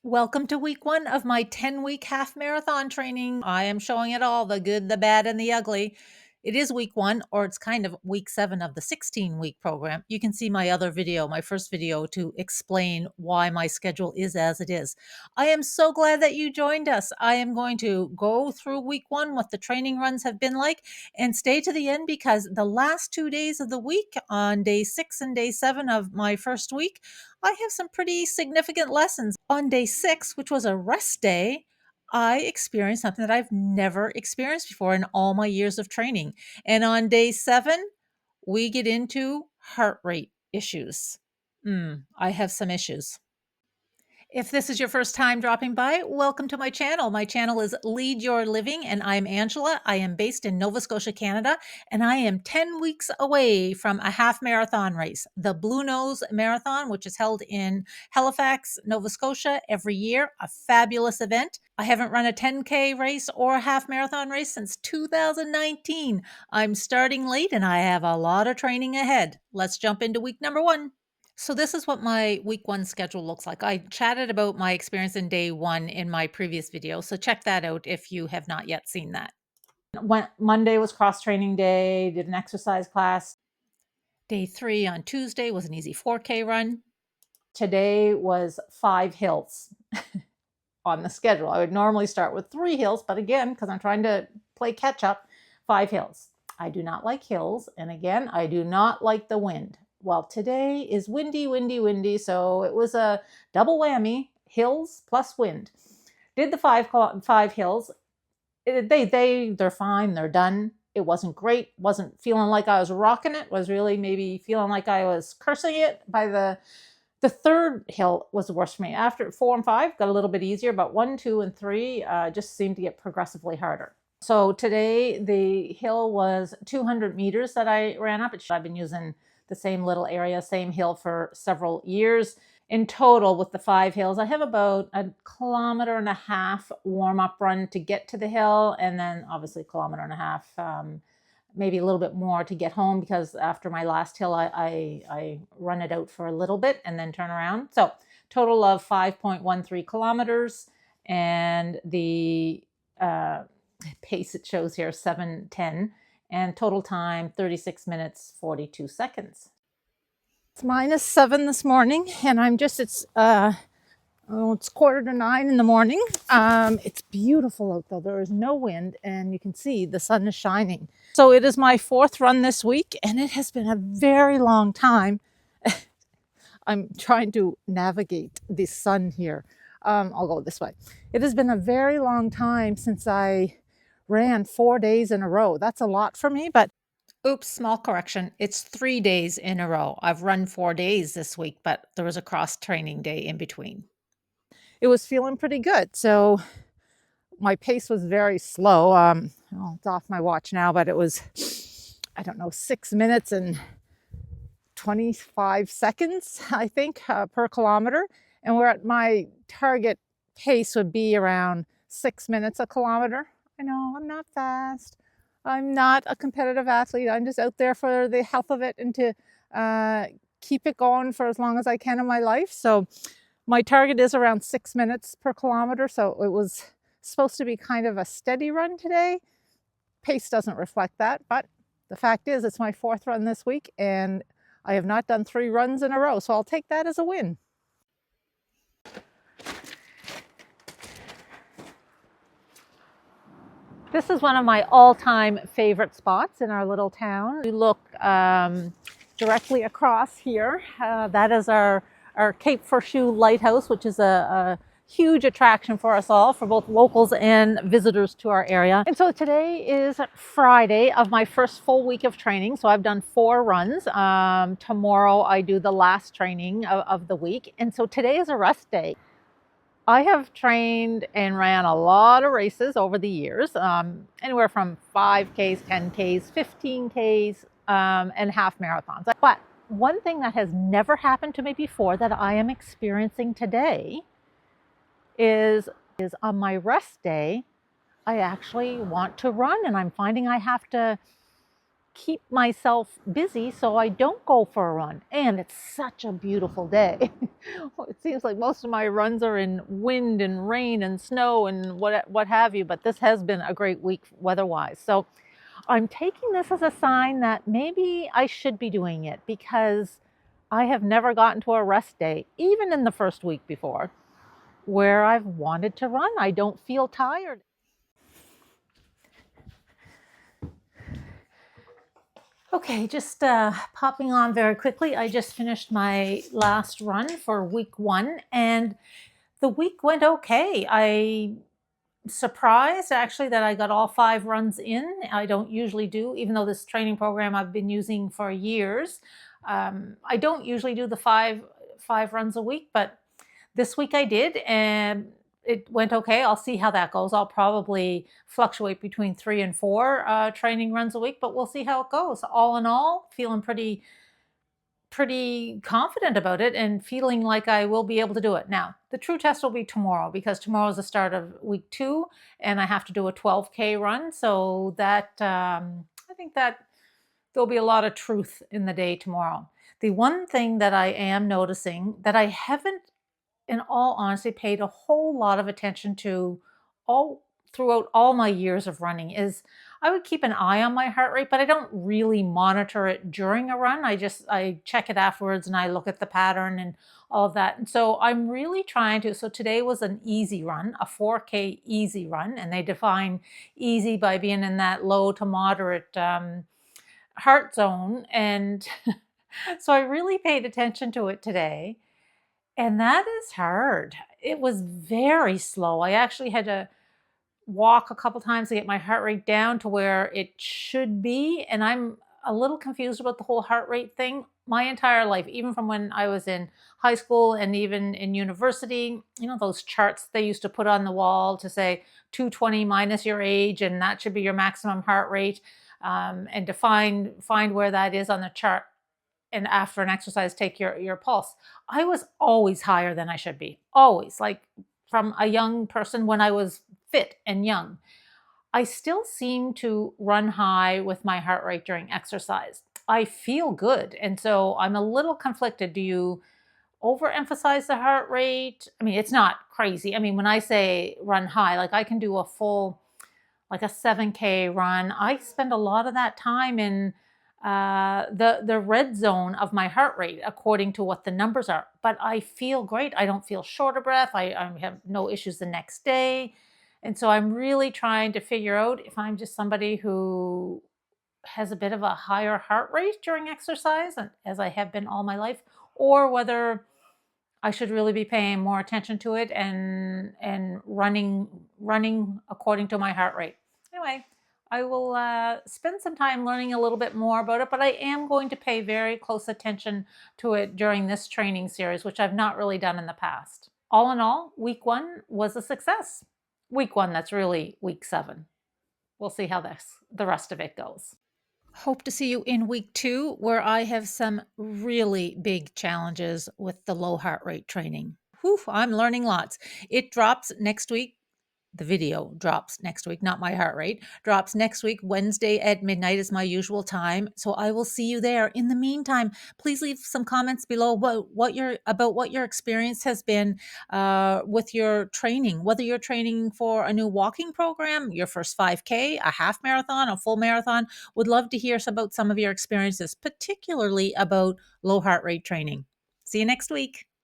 Welcome to week 1 of my 10-week half marathon training. I am showing it all, the good, the bad, and the ugly. It is week 1, or it's kind of week 7 of the 16-week program. You can see my other video, my first video, to explain why my schedule is as it is. I am so glad that you joined us. I am going to go through week 1, what the training runs have been like, and stay to the end because the last 2 days of the week, on day 6 and day 7 of my first week, I have some pretty significant lessons. On day 6, which was a rest day, I experienced something that I've never experienced before in all my years of training. And on day 7, we get into heart rate issues. I have some issues. If this is your first time dropping by, welcome to my channel. My channel is Lead Your Living, and I'm Angela. I am based in Nova Scotia, Canada, and I am 10 weeks away from a half marathon race, the Blue Nose Marathon, which is held in Halifax, Nova Scotia every year, a fabulous event. I haven't run a 10K race or a half marathon race since 2019. I'm starting late and I have a lot of training ahead. Let's jump into week number 1. So this is what my week 1 schedule looks like. I chatted about my experience in day 1 in my previous video, so check that out if you have not yet seen that. Monday was cross training day, did an exercise class. Day 3 on Tuesday was an easy 4K run. Today was 5 hills on the schedule. I would normally start with 3 hills, but again, because I'm trying to play catch up, 5 hills. I do not like hills, and again, I do not like the wind. Well, today is windy, so it was a double whammy, hills plus wind. Did the 5 hills. They're fine, they're done. It wasn't great, wasn't feeling like I was rocking it, was really maybe feeling like I was cursing it. By the third hill was the worst for me. After 4 and 5 got a little bit easier, but 1, 2, and 3 just seemed to get progressively harder. So today the hill was 200 meters that I ran up. I've been using the same little area, same hill for several years. In total, with the 5 hills, I have about 1.5 kilometers warm-up run to get to the hill, and then obviously 1.5 kilometers, maybe a little bit more to get home, because after my last hill, I run it out for a little bit and then turn around. So total of 5.13 kilometers, and the pace it shows here, 7:10, and total time 36 minutes 42 seconds. It's -7 this morning, and it's 8:45 in the morning. It's beautiful out though. There is no wind, and you can see the sun is shining. So it is my 4th run this week, and it has been a very long time. I'm trying to navigate the sun here. I'll go this way. It has been a very long time since I ran 4 days in a row. That's a lot for me, but oops, small correction. It's 3 days in a row. I've run 4 days this week, but there was a cross training day in between. It was feeling pretty good. So my pace was very slow. It's off my watch now, but it was, I don't know, 6 minutes and 25 seconds, I think, per kilometer. And we're at my target pace would be around 6 minutes a kilometer. I know I'm not fast. I'm not a competitive athlete. I'm just out there for the health of it and to keep it going for as long as I can in my life. So my target is around 6 minutes per kilometer. So it was supposed to be kind of a steady run today. Pace doesn't reflect that, but the fact is it's my 4th run this week, and I have not done 3 runs in a row. So I'll take that as a win. This is one of my all-time favorite spots in our little town. We look directly across here. That is our Cape Forshue Lighthouse, which is a huge attraction for us all, for both locals and visitors to our area. And so today is Friday of my first full week of training. So I've done 4 runs. Tomorrow I do the last training of the week. And so today is a rest day. I have trained and ran a lot of races over the years, anywhere from 5Ks, 10Ks, 15Ks, and half marathons. But one thing that has never happened to me before that I am experiencing today is on my rest day, I actually want to run, and I'm finding I have to keep myself busy so I don't go for a run. And it's such a beautiful day. It seems like most of my runs are in wind and rain and snow and what have you, but this has been a great week weather-wise. So I'm taking this as a sign that maybe I should be doing it because I have never gotten to a rest day, even in the first week before, where I've wanted to run. I don't feel tired. Okay, just popping on very quickly. I just finished my last run for week 1 and the week went okay. I surprised actually that I got all 5 runs in. I don't usually do, even though this training program I've been using for years. I don't usually do the five runs a week, but this week I did, and it went okay. I'll see how that goes. I'll probably fluctuate between 3 and 4 training runs a week, but we'll see how it goes. All in all, feeling pretty confident about it and feeling like I will be able to do it. Now, the true test will be tomorrow because tomorrow is the start of week 2 and I have to do a 12K run. So that I think that there'll be a lot of truth in the day tomorrow. The one thing that I am noticing that I haven't, in all honesty, paid a whole lot of attention to all throughout all my years of running is I would keep an eye on my heart rate, but I don't really monitor it during a run. I check it afterwards and I look at the pattern and all of that. And so I'm really trying to. So today was an easy run, a 4K easy run, and they define easy by being in that low to moderate heart zone. And so I really paid attention to it today. And that is hard. It was very slow. I actually had to walk a couple times to get my heart rate down to where it should be. And I'm a little confused about the whole heart rate thing. My entire life, even from when I was in high school and even in university, those charts they used to put on the wall to say 220 minus your age, and that should be your maximum heart rate, and to find where that is on the chart, and after an exercise take your pulse. I was always higher than I should be, always, like from a young person when I was fit and young. I still seem to run high with my heart rate during exercise. I feel good, and so I'm a little conflicted. Do you overemphasize the heart rate? I mean, it's not crazy. I mean, when I say run high, like I can do a full, like a 7K run. I spend a lot of that time in the red zone of my heart rate according to what the numbers are. But I feel great. I don't feel short of breath. I have no issues the next day. And so I'm really trying to figure out if I'm just somebody who has a bit of a higher heart rate during exercise, as I have been all my life, or whether I should really be paying more attention to it and running according to my heart rate. Anyway, I will spend some time learning a little bit more about it, but I am going to pay very close attention to it during this training series, which I've not really done in the past. All in all, week 1 was a success. Week 1, that's really week 7. We'll see how the rest of it goes. Hope to see you in week 2, where I have some really big challenges with the low heart rate training. Whew, I'm learning lots. It drops next week. The video drops next week, not my heart rate. Drops next week, Wednesday at midnight is my usual time. So I will see you there. In the meantime, please leave some comments below what your experience has been with your training, whether you're training for a new walking program, your first 5K, a half marathon, a full marathon. Would love to hear about some of your experiences, particularly about low heart rate training. See you next week.